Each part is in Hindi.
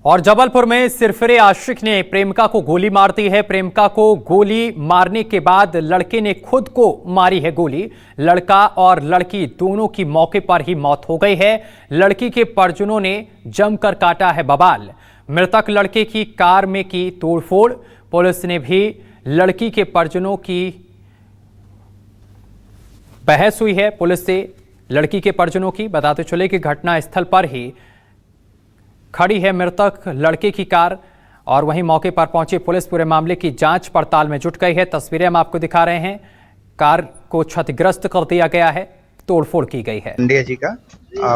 और जबलपुर में सिरफिरे आशिक ने प्रेमिका को गोली मार दी है। प्रेमिका को गोली मारने के बाद लड़के ने खुद को मारी है गोली। लड़का और लड़की दोनों की मौके पर ही मौत हो गई है। लड़की के परिजनों ने जमकर काटा है बवाल। मृतक लड़के की कार में की तोड़फोड़। पुलिस ने भी लड़की के परिजनों की बहस हुई है पुलिस से लड़की के परिजनों की। बताते चले कि घटना स्थल पर ही खड़ी है मृतक लड़के की कार और वहीं मौके पर पहुंची पुलिस पूरे मामले की जांच पड़ताल में जुट गई है। तस्वीरें हम आपको दिखा रहे हैं। कार को क्षतिग्रस्त कर दिया गया है, तोड़फोड़ की गई है। इंडिया जी का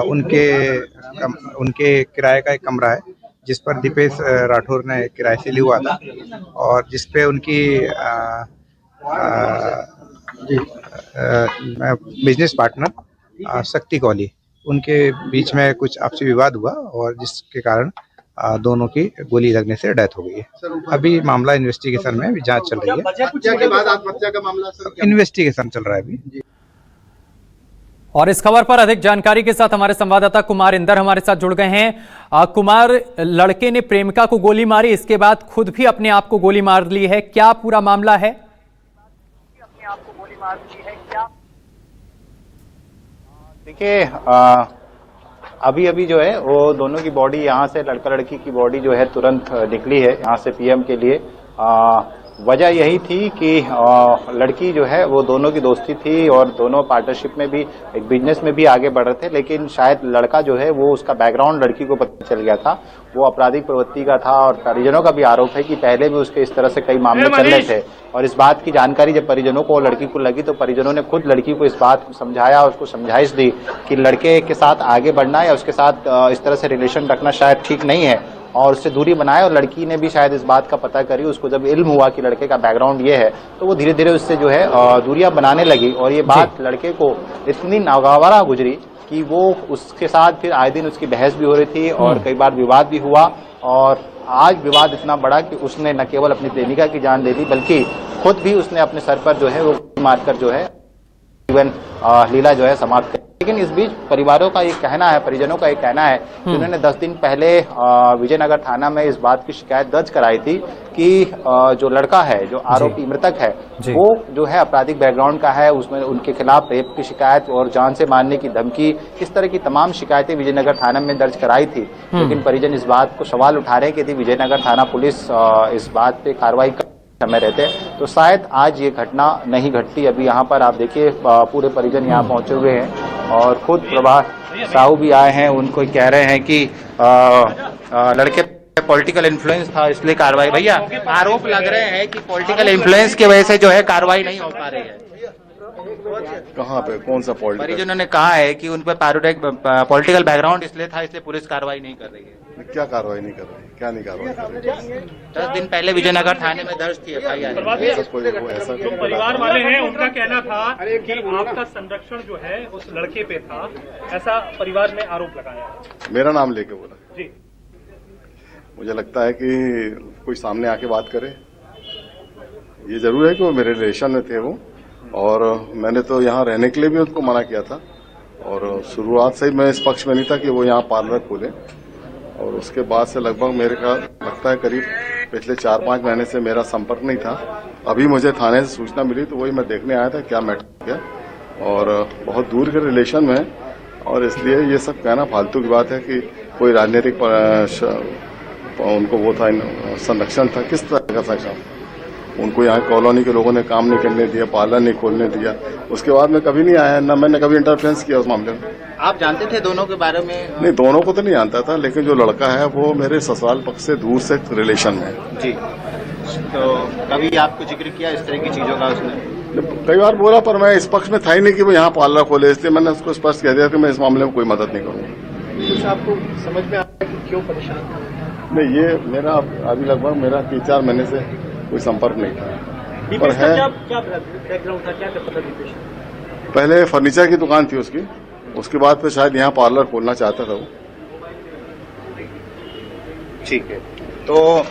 उनके किराए का एक कमरा है जिस पर दीपेश राठौर ने किराए से लिया हुआ था और जिस पे उनकी बिजनेस पार्टनर शक्ति कौली उनके बीच में कुछ आपसी विवाद हुआ और जिसके कारण दोनों की गोली लगने से डेथ हो गई है। अभी मामला इन्वेस्टिगेशन में, अभी जांच चल रही है। हत्या के बाद आत्महत्या का मामला इन्वेस्टिगेशन चल रहा है अभी। और इस खबर पर अधिक जानकारी के साथ हमारे संवाददाता कुमार इंदर हमारे साथ जुड़ गए हैं। कुमार, लड़के ने प्रेमिका को गोली मारी, इसके बाद खुद भी अपने आप को गोली मार ली है, क्या पूरा मामला है? देखिए, अभी जो है वो दोनों की बॉडी यहाँ से लड़का लड़की की बॉडी जो है तुरंत निकली है यहाँ से पीएम के लिए। वजह यही थी कि लड़की जो है वो दोनों की दोस्ती थी और दोनों पार्टनरशिप में भी एक बिजनेस में भी आगे बढ़ रहे थे, लेकिन शायद लड़का जो है वो उसका बैकग्राउंड लड़की को पता चल गया था, वो आपराधिक प्रवृत्ति का था और परिजनों का भी आरोप है कि पहले भी उसके इस तरह से कई मामले चल रहे थे। और इस बात की जानकारी जब परिजनों को लड़की को लगी तो परिजनों ने खुद लड़की को इस बात को समझाया, उसको समझाइश दी कि लड़के के साथ आगे बढ़ना या उसके साथ इस तरह से रिलेशन रखना शायद ठीक नहीं है और उससे दूरी बनाए। और लड़की ने भी शायद इस बात का पता करी, उसको जब इल्म हुआ कि लड़के का बैकग्राउंड ये है तो वो धीरे धीरे उससे जो है दूरियां बनाने लगी। और ये बात लड़के को इतनी नागवारा गुजरी कि वो उसके साथ फिर आए दिन उसकी बहस भी हो रही थी और कई बार विवाद भी हुआ। और आज विवाद इतना बड़ा कि उसने न केवल अपनी प्रेमिका की जान दे दी बल्कि खुद भी उसने अपने सर पर जो है वो मारकर जो है जीवन लीला जो है समाप्त कर। लेकिन इस बीच परिवारों का ये कहना है, परिजनों का ये कहना है कि उन्होंने 10 दिन पहले विजयनगर थाना में इस बात की शिकायत दर्ज कराई थी कि जो लड़का है, जो आरोपी मृतक है, वो जो है आपराधिक बैकग्राउंड का है, उसमें उनके खिलाफ रेप की शिकायत और जान से मारने की धमकी, इस तरह की तमाम शिकायतें विजयनगर थाना में दर्ज कराई थी। लेकिन परिजन इस बात को सवाल उठा रहे कि यदि विजयनगर थाना पुलिस इस बात पे कार्रवाई समय रहते तो शायद आज ये घटना नहीं घटती। अभी यहाँ पर आप देखिए पूरे परिजन यहाँ पहुंचे हुए हैं और खुद प्रभात साहू भी आए हैं। उनको कह रहे हैं कि लड़के पॉलिटिकल इन्फ्लुएंस था इसलिए कार्रवाई। भैया, आरोप लग रहे हैं कि पॉलिटिकल इन्फ्लुएंस की वजह से जो है कार्रवाई नहीं हो पा रही है। कहाँ पे, कौन सा पॉलिटिकल? परिजनों ने कहा है कि उन पर पॉलिटिकल बैकग्राउंड इसलिए था, इसलिए पुलिस कार्रवाई नहीं कर रही है। क्या कार्रवाई नहीं कर रही? क्या नहीं कार्रवाई कर रही? 10 दिन पहले विजयनगर थाने में दर्ज थी एफआईआर। जो परिवार वाले हैं उनका कहना था कि आपका संरक्षण जो है उस लड़के पे था, ऐसा परिवार में आरोप लगाया। मेरा नाम लेके बोला जी। मुझे लगता है कि कोई सामने आके बात करे। ये जरूर है कि वो मेरे रिलेशन में थे वो, और मैंने तो यहाँ रहने के लिए भी उनको मना किया था और शुरुआत से ही मैं इस पक्ष में नहीं था कि वो यहाँ पार्लर खोले। और उसके बाद से लगभग मेरे का लगता है करीब पिछले 4-5 महीने से मेरा संपर्क नहीं था। अभी मुझे थाने से सूचना मिली तो वही मैं देखने आया था क्या मैटर किया, और बहुत दूर के रिलेशन में, और इसलिए ये सब कहना फालतू की बात है कि कोई राजनीतिक उनको वो था संरक्षण था। किस तरह का संरक्षण? उनको यहाँ कॉलोनी के लोगों ने काम नहीं करने दिया, पार्लर नहीं खोलने दिया। उसके बाद में कभी नहीं आया, न मैंने कभी इंटरफेरेंस किया उस मामले में। आप जानते थे दोनों के बारे में? नहीं, दोनों को तो नहीं जानता था, लेकिन जो लड़का है वो मेरे ससुराल पक्ष से दूर से रिलेशन में है। जी। तो कभी आपको जिक्र किया इस तरह की चीजों का उसने? कई बार बोला, पर मैं इस पक्ष में था ही नहीं कि वो यहाँ पार्लर खोले, इसलिए मैंने उसको स्पष्ट कह दिया कि मैं इस मामले में कोई मदद नहीं करूंगा। कुछ आपको समझ में आता है कि क्यों परेशान? नहीं, ये मेरा अभी लगभग मेरा 3-4 महीने से कोई संपर्क नहीं था। पर है, क्या बैकग्राउंड था, क्या करता था दीपेश? पहले फर्नीचर की दुकान थी उसकी, उसके बाद फिर शायद यहाँ पार्लर खोलना चाहता था वो। ठीक है। तो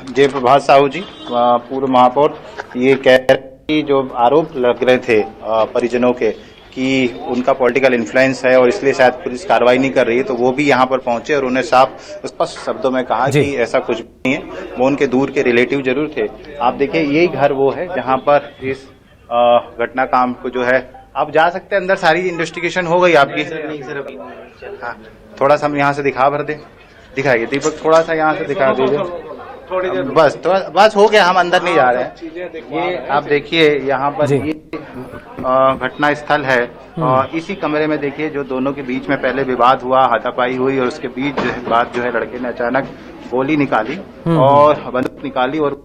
जय प्रभात साहू जी, पूर्व महापौर, ये कह रहे कि जो आरोप लग रहे थे परिजनों के कि उनका पॉलिटिकल इन्फ्लुएंस है और इसलिए शायद पुलिस कार्रवाई नहीं कर रही है, तो वो भी यहाँ पर पहुंचे और उन्हें साफ स्पष्ट शब्दों में कहा कि ऐसा कुछ नहीं है। वो उनके दूर के रिलेटिव जरूर थे। आप देखिए यही घर वो है जहाँ पर इस घटना काम को जो है, आप जा सकते हैं अंदर, सारी इन्वेस्टिगेशन हो गई आपकी। हाँ, थोड़ा सा हम यहाँ से दिखा दे, दिखाइए दीपक, थोड़ा सा यहाँ से दिखा दीजिए। बस हो गया, हम अंदर नहीं जा रहे हैं। ये आप देखिए यहाँ पर ये घटना स्थल है और इसी कमरे में देखिए जो दोनों के बीच में पहले विवाद हुआ, हाथापाई हुई और उसके बीच बाद जो है लड़के ने अचानक गोली निकाली और बंदूक निकाली और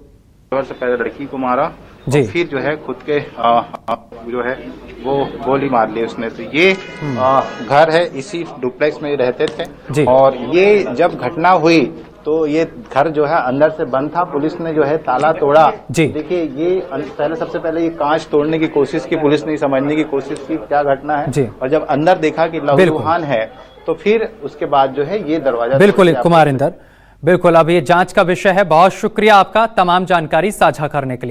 से पहले लड़की को मारा, फिर जो है खुद के जो है वो गोली मार ली उसने। तो ये घर है, इसी डुप्लेक्स में रहते थे और ये जब घटना हुई तो ये घर जो है अंदर से बंद था। पुलिस ने जो है ताला तोड़ा। देखिए ये सबसे पहले ये कांच तोड़ने की कोशिश की पुलिस ने, समझने की कोशिश की क्या घटना है, और जब अंदर देखा कि लहूलुहान है तो फिर उसके बाद जो है ये दरवाजा। बिल्कुल कुमार इंदर, बिल्कुल अब ये जांच का विषय है। बहुत शुक्रिया आपका तमाम जानकारी साझा करने के लिए।